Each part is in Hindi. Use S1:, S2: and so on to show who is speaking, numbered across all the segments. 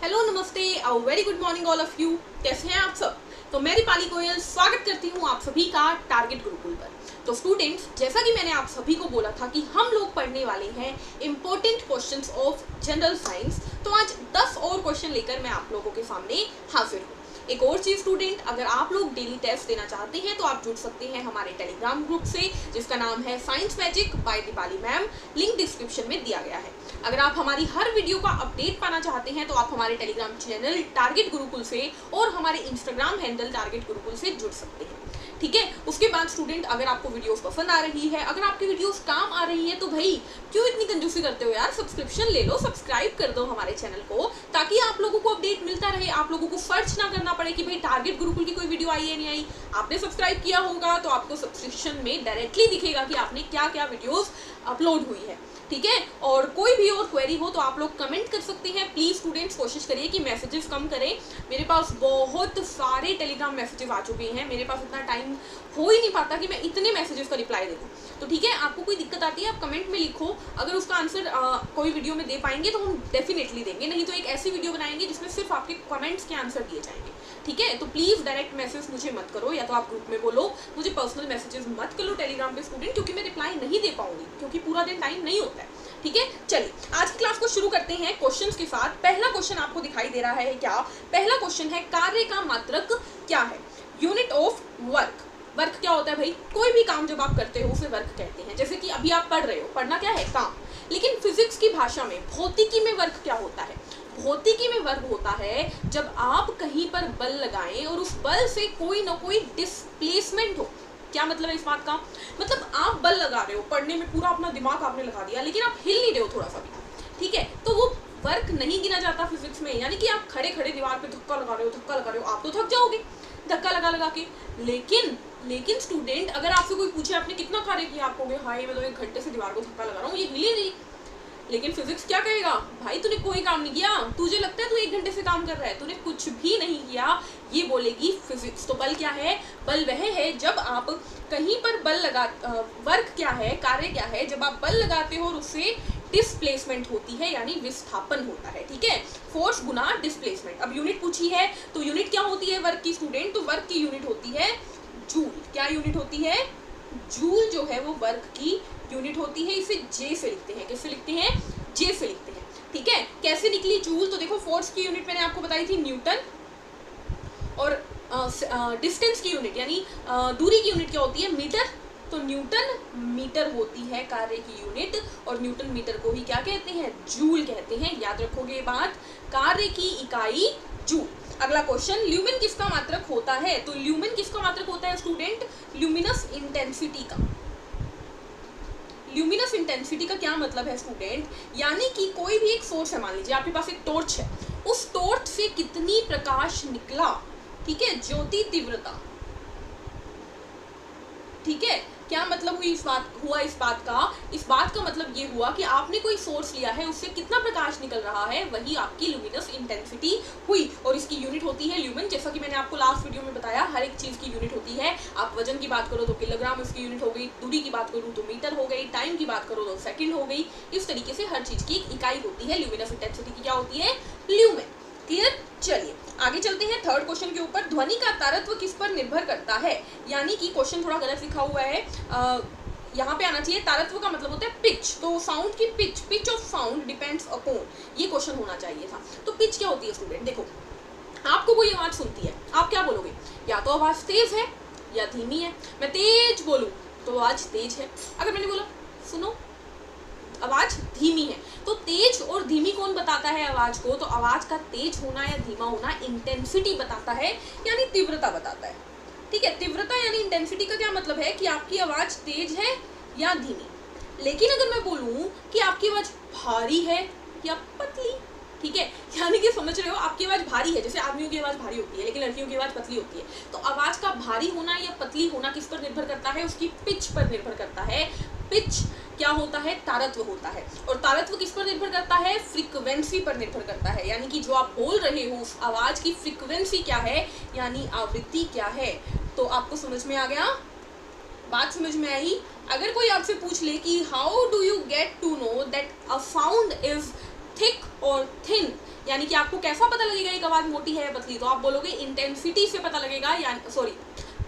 S1: हेलो नमस्ते और very good morning all of you. कैसे हैं आप सब? तो मैं दीपाली गोयल स्वागत करती हूँ आप सभी का टारगेट गुरुकुल पर। तो स्टूडेंट्स, जैसा कि मैंने आप सभी को बोला था कि हम लोग पढ़ने वाले हैं important questions of general science, तो आज 10 और क्वेश्चन लेकर मैं आप लोगों के सामने हाजिर हूँ। एक और चीज स्टूडेंट, अगर आप लोग डेली टेस्ट देना चाहते हैं तो आप जुड़ सकते हैं हमारे टेलीग्राम ग्रुप से, जिसका नाम है science magic by Deepali ma'am. Link description में दिया गया है। अगर आप हमारी हर वीडियो का अपडेट पाना चाहते हैं तो आप हमारे टेलीग्राम चैनल टारगेट गुरुकुल से और हमारे इंस्टाग्राम हैंडल टारगेट गुरुकुल से जुड़ सकते हैं। ठीक है। उसके बाद स्टूडेंट, अगर आपको वीडियोस पसंद आ रही है, अगर आपकी वीडियोस काम आ रही है, तो भाई क्यों इतनी कंजूसी करते हो यार, सब्सक्रिप्शन ले लो, सब्सक्राइब कर दो हमारे चैनल को, ताकि आप लोगों को अपडेट मिलता रहे, आप लोगों को सर्च ना करना पड़े कि भाई टारगेट गुरुकुल की कोई वीडियो आई है नहीं आई। आपने सब्सक्राइब किया होगा तो आपको सब्सक्रिप्शन में डायरेक्टली दिखेगा कि आपने क्या क्या वीडियोस अपलोड हुई है। ठीक है। और कोई भी और क्वेरी हो तो आप लोग कमेंट कर सकते हैं। प्लीज स्टूडेंट्स, कोशिश करिए कि मैसेजेस कम करें। मेरे पास बहुत सारे टेलीग्राम मैसेजेस आ चुके हैं, मेरे पास इतना टाइम हो ही नहीं पाता कि मैं इतने मैसेजेस का रिप्लाई दे दूँ। तो ठीक है, आपको कोई दिक्कत आती है आप कमेंट में लिखो, अगर उसका आंसर कोई वीडियो में दे पाएंगे तो हम डेफिनेटली देंगे, नहीं तो एक ऐसी वीडियो बनाएंगे जिसमें सिर्फ आपके कमेंट्स के आंसर दिए जाएंगे। ठीक है। तो प्लीज डायरेक्ट मैसेज मुझे मत करो, या तो आप ग्रुप में बोलो, मुझे पर्सनल मैसेजेस मत करो टेलीग्राम पे स्टूडेंट, क्योंकि मैं रिप्लाई नहीं दे पाऊंगी, क्योंकि पूरा दिन टाइम नहीं होता है। ठीक है। चलिए आज की क्लास को शुरू करते हैं क्वेश्चंस के साथ। पहला क्वेश्चन आपको दिखाई दे रहा है क्या? पहला क्वेश्चन है, कार्य का मात्रक क्या है? Unit of work. वर्क क्या होता है भाई? कोई भी काम जब आप करते हो उसे वर्क कहते हैं। जैसे कि अभी आप पढ़ रहे हो, पढ़ना क्या है? काम। लेकिन फिजिक्स की भाषा में, भौतिकी में वर्क क्या होता है? भौतिकी में वर्क होता है जब आप कहीं पर बल लगाएं और उस बल से कोई ना कोई डिस्प्लेसमेंट हो। क्या मतलब है इस बात का? मतलब आप बल लगा रहे हो, पढ़ने में पूरा अपना दिमाग आपने लगा दिया, लेकिन आप हिल नहीं रहे हो थोड़ा सा भी। ठीक है। तो वो वर्क नहीं गिना जाता फिजिक्स में। यानी कि आप खड़े खड़े दीवार पे धक्का लगा रहे हो, धक्का लगा रहे हो, आप तो थक जाओगे धक्का लगा लगा के। लेकिन स्टूडेंट, अगर आपसे कोई पूछे आपने कितना कार्य किया, आप कहोगे हाय मैं तो 1 घंटे से दीवार को धक्का लगा रहा हूँ, ये हिली नहीं। लेकिन फिजिक्स क्या कहेगा? भाई तूने कोई काम नहीं किया, तुझे लगता है तू 1 घंटे से काम कर रहा है, तूने कुछ भी नहीं किया, ये बोलेगी फिजिक्स। तो बल क्या है? बल वह है जब आप कहीं पर बल लगा, वर्क क्या है, कार्य क्या है? जब आप बल लगाते हो और उससे डिस्प्लेसमेंट होती है, यानी विस्थापन होता है। ठीक है। फोर्स गुना डिस्प्लेसमेंट। अब यूनिट पूछी है, तो यूनिट क्या होती है वर्क की स्टूडेंट? तो वर्क की यूनिट होती है जूल। क्या यूनिट होती है? जूल जो है वो वर्क की यूनिट होती है। इसे जे से लिखते हैं। किससे लिखते हैं? जे से लिखते हैं। ठीक है। कैसे निकली जूल? तो देखो, फोर्स की यूनिट मैंने आपको बताई थी न्यूटन, और डिस्टेंस की यूनिट यानी दूरी की यूनिट क्या होती है? मीटर। तो न्यूटन मीटर होती है कार्य की यूनिट, और न्यूटन मीटर को ही क्या कहते हैं? जूल कहते हैं। याद रखोगे ये बात, कार्य की इकाई जूल। अगला क्वेश्चन, ल्यूमेन किसका मात्रक होता है? तो ल्यूमेन किसका मात्रक होता है स्टूडेंट? ल्यूमिनस इंटेंसिटी का। ल्यूमिनस इंटेंसिटी का क्या मतलब है स्टूडेंट? यानी कि कोई भी एक सोर्स है, मान लीजिए आपके पास एक टॉर्च है, उस टॉर्च से कितनी प्रकाश निकला। ठीक है। ज्योति तीव्रता। ठीक है। क्या मतलब हुई इस बात का? इस बात का मतलब ये हुआ कि आपने कोई सोर्स लिया है, उससे कितना प्रकाश निकल रहा है, वही आपकी ल्यूमिनस इंटेंसिटी हुई। और इसकी यूनिट होती है ल्यूमेन। जैसा कि मैंने आपको लास्ट वीडियो में बताया, हर एक चीज की यूनिट होती है। आप वजन की बात करो तो किलोग्राम उसकी यूनिट हो गई, दूरी की बात करूँ तो मीटर हो गई, टाइम की बात करो तो सेकंड हो गई। इस तरीके से हर चीज की एक इकाई होती है। ल्यूमिनस इंटेंसिटी की क्या होती है? ल्यूमेन। क्लियर? चलिए आगे चलते हैं थर्ड क्वेश्चन के ऊपर। ध्वनि का तारत्व किस पर निर्भर करता है? यानी कि क्वेश्चन थोड़ा गलत लिखा हुआ है, यहाँ पे आना चाहिए तारत्व का मतलब होता है पिच। तो साउंड की pitch of sound depends upon, ये क्वेश्चन होना चाहिए था। तो पिच क्या होती है स्टूडेंट? देखो, आपको कोई आवाज सुनती है, आप क्या बोलोगे? या तो आवाज तेज है या धीमी है। मैं तेज बोलूं तो आवाज तेज है, अगर मैंने बोला सुनो आवाज धीमी है, तो तेज और धीमी कौन बताता है आवाज को? तो आवाज का तेज होना या धीमा होना इंटेंसिटी बताता है, यानी तीव्रता बताता है। ठीक है। तीव्रता यानी इंटेंसिटी का क्या मतलब है? कि आपकी आवाज तेज है या धीमी। लेकिन अगर मैं बोलूं कि आपकी आवाज भारी है या पतली, ठीक है, यानी कि समझ रहे हो, आपकी आवाज भारी है, जैसे आदमियों की आवाज भारी होती है लेकिन लड़कियों की आवाज पतली होती है, तो आवाज का भारी होना या पतली होना किस पर निर्भर करता है? उसकी पिच पर निर्भर करता है। पिच क्या होता है? तारत्व होता है। और तारत्व किस पर निर्भर करता है? फ्रीक्वेंसी पर निर्भर करता है। यानी कि जो आप बोल रहे हो उस आवाज की फ्रीक्वेंसी क्या है, यानी आवृत्ति क्या है। तो आपको समझ में आ गया? बात समझ में आई? अगर कोई आपसे पूछ ले कि how do you get to know that a sound is thick और थिन, यानी कि आपको कैसा पता लगेगा एक आवाज मोटी है या पतली, तो आप बोलोगे इंटेंसिटी से पता लगेगा, यानी सॉरी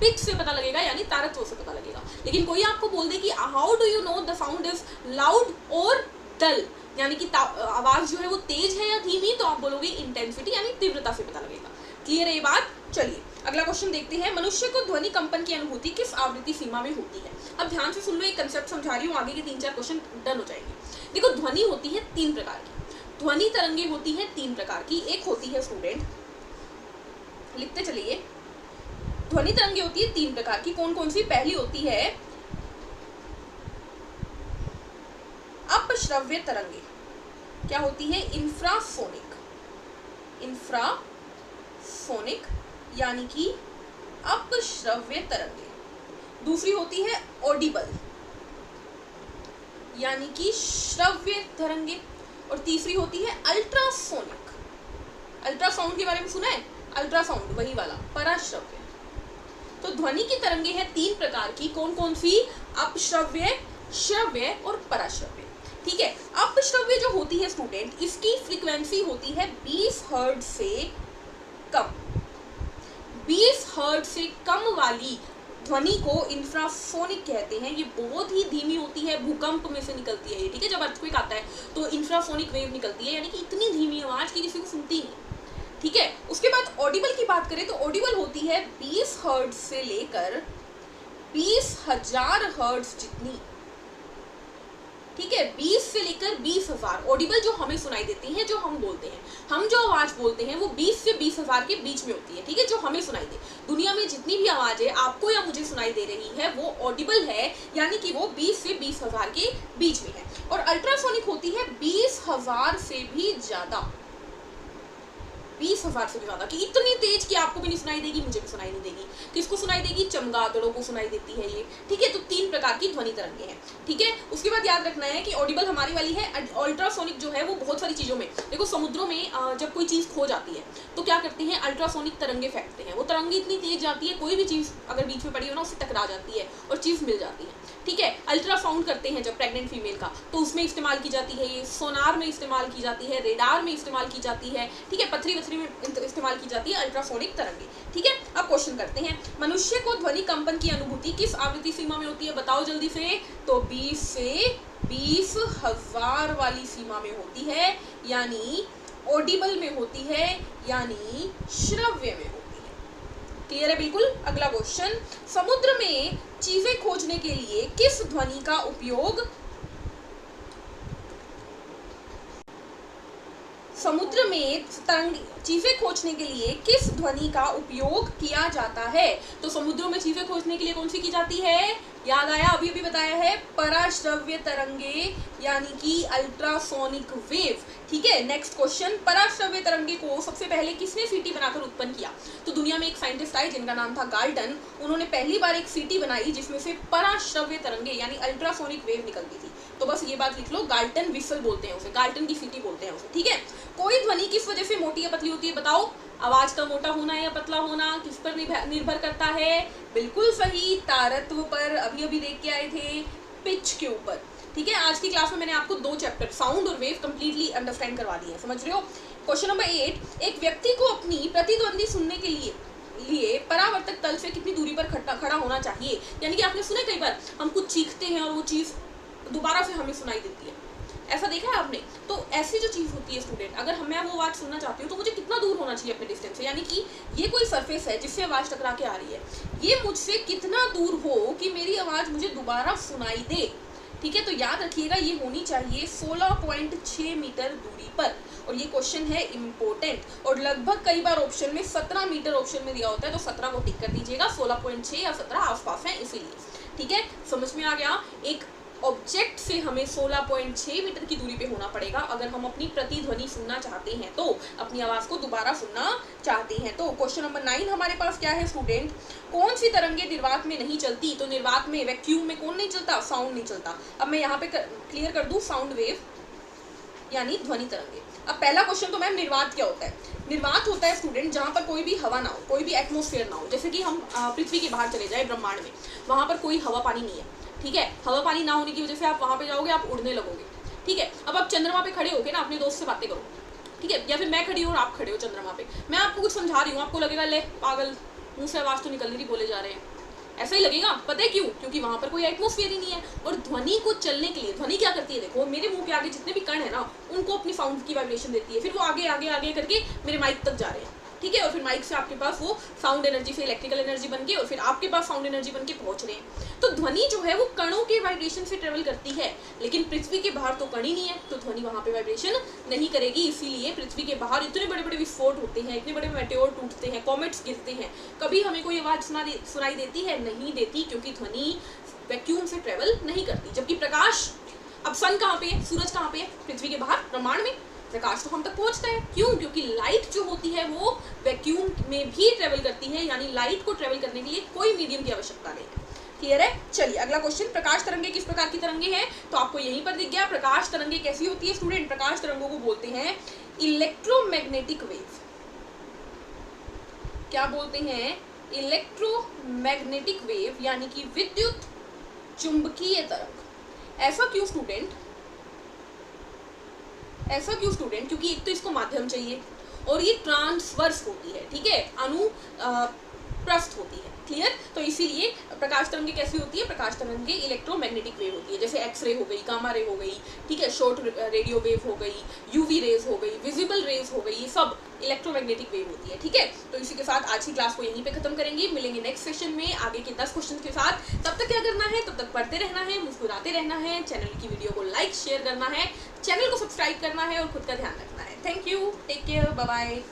S1: पिच से पता लगेगा, यानी तारत्व से पता लगेगा। लेकिन कोई आपको बोल दे कि how do you know the sound is loud और डल, यानी कि आवाज जो है वो तेज है या धीमी, तो आप बोलोगे इंटेंसिटी यानी तीव्रता से पता लगेगा। क्लियर है ये बात? चलिए अगला क्वेश्चन देखते हैं। मनुष्य को ध्वनि कंपन की अनुभूति किस आवृत्ति सीमा में होती है? अब ध्यान से सुन लो, एक कंसेप्ट समझा रही हूँ, आगे के 3-4 क्वेश्चन डन हो जाएंगे। देखो ध्वनि होती है 3 प्रकार की, ध्वनि तरंगे होती है 3 प्रकार की। एक होती है स्टूडेंट, लिखते चलिए, ध्वनि तरंगे होती है 3 प्रकार की। कौन कौन सी? पहली होती है अपश्रव्य तरंगे, क्या होती है? इंफ्रासोनिक, इंफ्रासोनिक यानी कि अपश्रव्य तरंगे। दूसरी होती है ऑडिबल यानी कि श्रव्य तरंगे, और तीसरी होती है अल्ट्रासोनिक। अल्ट्रासाउंड के बारे में सुना है? अल्ट्रासाउंड वही वाला, पराश्रव्य। तो ध्वनि की तरंगे हैं 3 प्रकार की। कौन कौन सी? अपश्रव्य, श्रव्य और पराश्रव्य। ठीक है, अपश्रव्य जो होती है स्टूडेंट, इसकी फ्रीक्वेंसी होती है 20 हर्ट्ज से कम। 20 हर्ट्ज से कम वाली ध्वनि को इंफ्रासोनिक कहते हैं। ये बहुत ही धीमी होती है, भूकंप में से निकलती है ये। ठीक है, जब अर्थक्वेक आता है तो इंफ्रासोनिक वेव निकलती है, यानी कि इतनी धीमी आवाज की किसी को सुनती नहीं। ठीक है, उसके बाद ऑडिबल की बात करें तो ऑडिबल होती है 20 हर्ट्ज से लेकर 20,000 हर्ट्ज जितनी। ठीक है, 20 से लेकर 20,000 ऑडिबल जो हमें सुनाई देती है, जो हम बोलते हैं, हम जो आवाज बोलते हैं वो 20 से 20,000 के बीच में होती है। ठीक है, जो हमें सुनाई दे, दुनिया में जितनी भी आवाज है आपको या मुझे सुनाई दे रही है वो ऑडिबल है, यानी कि वो 20 से 20,000 के बीच में है। और अल्ट्रासोनिक होती है 20,000 से भी ज्यादा, 20,000 से भी ज्यादा, कि इतनी तेज कि आपको भी नहीं सुनाई देगी, मुझे भी सुनाई नहीं देगी। किसको सुनाई देगी? चमगादड़ों को सुनाई देती है ये। ठीक है, तो 3 प्रकार की ध्वनि तरंगे हैं। ठीक है, उसके बाद याद रखना है कि ऑडिबल हमारी वाली है। अल्ट्रासोनिक जो है वो बहुत सारी चीजों में, देखो समुद्रों में जब कोई चीज खो जाती है तो क्या करते हैं? अल्ट्रासोनिक तरंगे फेंकते हैं। वो तरंगे इतनी तेज जाती है, कोई भी चीज अगर बीच में पड़ी हो ना उससे टकरा जाती है और चीज मिल जाती है। ठीक है, अल्ट्रासाउंड करते हैं जब प्रेग्नेंट फीमेल का, तो उसमें इस्तेमाल की जाती है ये, सोनार में इस्तेमाल की जाती है, रेडार में इस्तेमाल की जाती है। ठीक है, पथरी वथरी में इस्तेमाल की जाती है अल्ट्रासोनिक तरंगे। ठीक है, अब क्वेश्चन करते हैं, मनुष्य को ध्वनि कंपन की अनुभूति किस आवृत्ति सीमा में होती है? बताओ जल्दी से। तो 20 से 20,000 वाली सीमा में होती है, यानी ऑडिबल में होती है, यानी श्रव्य में होती है। क्लियर है बिल्कुल? अगला क्वेश्चन, समुद्र में चीजें खोजने के लिए किस ध्वनि का उपयोग, समुद्र में चीजें खोजने के लिए किस ध्वनि का उपयोग किया जाता है? तो समुद्रों में चीजें खोजने के लिए कौन सी की जाती है? याद आया, अभी अभी बताया है, पराश्रव्य तरंगे यानी कि अल्ट्रासोनिक वेव। ठीक है, नेक्स्ट क्वेश्चन, पराश्रव्य तरंगे को सबसे पहले किसने सीटी बनाकर उत्पन्न किया? तो दुनिया में एक साइंटिस्ट आए जिनका नाम था गाल्टन। उन्होंने पहली बार एक सीटी बनाई जिसमें से पराश्रव्य तरंगे यानी अल्ट्रासोनिक वेव निकलती थी। तो बस ये बात लिख लो, गाल्टन विसल बोलते हैं उसे, गाल्टन की सीटी बोलते हैं उसे। ठीक है, कोई ध्वनि किस वजह से मोटी या पतली होती है? बताओ। आवाज का मोटा होना या पतला होना किस पर निर्भर करता है? बिल्कुल सही, तारत्व पर। अभी अभी देख के आए थे, पिच के ऊपर। ठीक है, आज की क्लास में मैंने आपको 2 चैप्टर साउंड और वेव कंप्लीटली अंडरस्टैंड करवा दिए हैं, समझ रहे हो? क्वेश्चन नंबर 8, एक व्यक्ति को अपनी प्रतिद्वंदी सुनने के लिए परावर्तक तल से कितनी दूरी पर खड़ा होना चाहिए? यानी कि आपने सुना कई बार हम कुछ चीखते हैं और वो चीज दोबारा से हमें सुनाई देती है, ऐसा देखा है आपने? तो ऐसी जो चीज होती है स्टूडेंट, अगर मैं वो आवाज सुनना चाहती हूँ तो मुझे कितना दूर होना चाहिए अपने डिस्टेंस से? यानी कि ये कोई सरफेस है जिससे आवाज टकरा के आ रही है, ये मुझसे कितना दूर हो कि मेरी आवाज मुझे दोबारा सुनाई दे। ठीक है, तो याद रखिएगा ये होनी चाहिए 16.6 मीटर दूरी पर। और ये क्वेश्चन है इम्पोर्टेंट, और लगभग कई बार ऑप्शन में 17 मीटर ऑप्शन में दिया होता है, तो 17 को टिक कर दीजिएगा, 16.6 या 17 आसपास है इसीलिए। ठीक है, समझ में आ गया? एक ऑब्जेक्ट से हमें 16.6 मीटर की दूरी पे होना पड़ेगा अगर हम अपनी प्रतिध्वनि सुनना चाहते हैं, तो अपनी आवाज को दोबारा सुनना चाहते हैं। तो क्वेश्चन नंबर 9 हमारे पास क्या है स्टूडेंट? कौन सी तरंगे निर्वात में नहीं चलती? तो निर्वात में, वैक्यूम में कौन नहीं चलता? साउंड नहीं चलता। अब मैं यहाँ पे क्लियर कर दूं, साउंड वेव यानी ध्वनि तरंगे। अब पहला क्वेश्चन तो मैम, निर्वात क्या होता है? निर्वात होता है स्टूडेंट जहाँ पर कोई भी हवा ना हो, कोई भी एटमोस्फेयर ना हो। जैसे कि हम पृथ्वी के बाहर चले जाए ब्रह्मांड में, वहाँ पर कोई हवा पानी नहीं है। ठीक है, हवा पानी ना होने की वजह से आप वहाँ पे जाओगे, आप उड़ने लगोगे। ठीक है, अब आप चंद्रमा पे खड़े होके ना अपने दोस्त से बातें करो, ठीक है, या फिर मैं खड़ी हूँ और आप खड़े हो चंद्रमा पे, मैं आपको कुछ समझा रही हूँ, आपको लगेगा ले पागल, मुंह से आवाज़ तो निकल नहीं रही, बोले जा रहे हैं, ऐसा ही लगेगा। पता है क्यों? क्योंकि वहां पर कोई एटमॉस्फेयर ही नहीं है। और ध्वनि को चलने के लिए ध्वनि क्या करती है, देखो मेरे मुंह के आगे जितने भी कण है ना, उनको अपनी साउंड की वाइब्रेशन देती है, फिर वो आगे आगे आगे करके मेरे माइक तक जा रहे हैं, ठीक है, और फिर माइक से आपके पास वो साउंड एनर्जी से इलेक्ट्रिकल एनर्जी बन के और फिर आपके पास साउंड एनर्जी बन के पहुंच रहे हैं। तो ध्वनि जो है वो कणों के वाइब्रेशन से ट्रेवल करती है, लेकिन पृथ्वी के बाहर तो कण ही नहीं है, तो ध्वनि वहां पे वाइब्रेशन नहीं करेगी। इसीलिए पृथ्वी के बाहर इतने बड़े बड़े विस्फोट होते हैं, इतने बड़े मेटेओर टूटते हैं, कॉमेट्स गिरते हैं, कभी हमें कोई आवाज सुनाई देती है? नहीं देती, क्योंकि ध्वनि वैक्यूम से ट्रेवल नहीं करती। जबकि प्रकाश, अब सन कहाँ पे है, सूरज कहाँ पे है? पृथ्वी के बाहर ब्रह्मांड में। प्रकाश तो हम तक पहुंचता है, क्यों? क्योंकि लाइट जो होती है वो वैक्यूम में भी ट्रेवल करती है, यानी लाइट को ट्रेवल करने के लिए कोई मीडियम की आवश्यकता नहीं है। क्लियर है? चलिए अगला क्वेश्चन, प्रकाश तरंगे किस प्रकार की तरंगे हैं? तो आपको यहीं पर दिख गया। प्रकाश तरंगे कैसी होती है स्टूडेंट? प्रकाश तरंगों को बोलते हैं इलेक्ट्रोमैग्नेटिक वेव। क्या बोलते हैं? इलेक्ट्रोमैग्नेटिक वेव, यानी कि विद्युत चुंबकीय तरंग। ऐसा क्यों स्टूडेंट? ऐसा क्यों स्टूडेंट? क्योंकि एक तो इसको माध्यम चाहिए और ये ट्रांसवर्स होती है, ठीक है, अनुप्रस्थ होती है। क्लियर? तो इसीलिए प्रकाश तरंगे कैसी होती है? प्रकाश तरंगे इलेक्ट्रोमैग्नेटिक वेव होती है, जैसे एक्सरे हो गई, गामा रे हो गई, ठीक है, शॉर्ट रेडियो वेव हो गई, यूवी रेज हो गई, विजिबल रेज हो गई, ये सब इलेक्ट्रोमैग्नेटिक वेव होती है। ठीक है, तो इसी के साथ आज की क्लास को यहीं पे खत्म करेंगे। मिलेंगे नेक्स्ट सेशन में आगे के 10 क्वेश्चन के साथ। तब तक क्या करना है? तब तक पढ़ते रहना है, मुस्कुराते रहना है, चैनल की वीडियो को लाइक शेयर करना है, चैनल को सब्सक्राइब करना है और खुद का ध्यान रखना है। Thank you, take care, bye bye.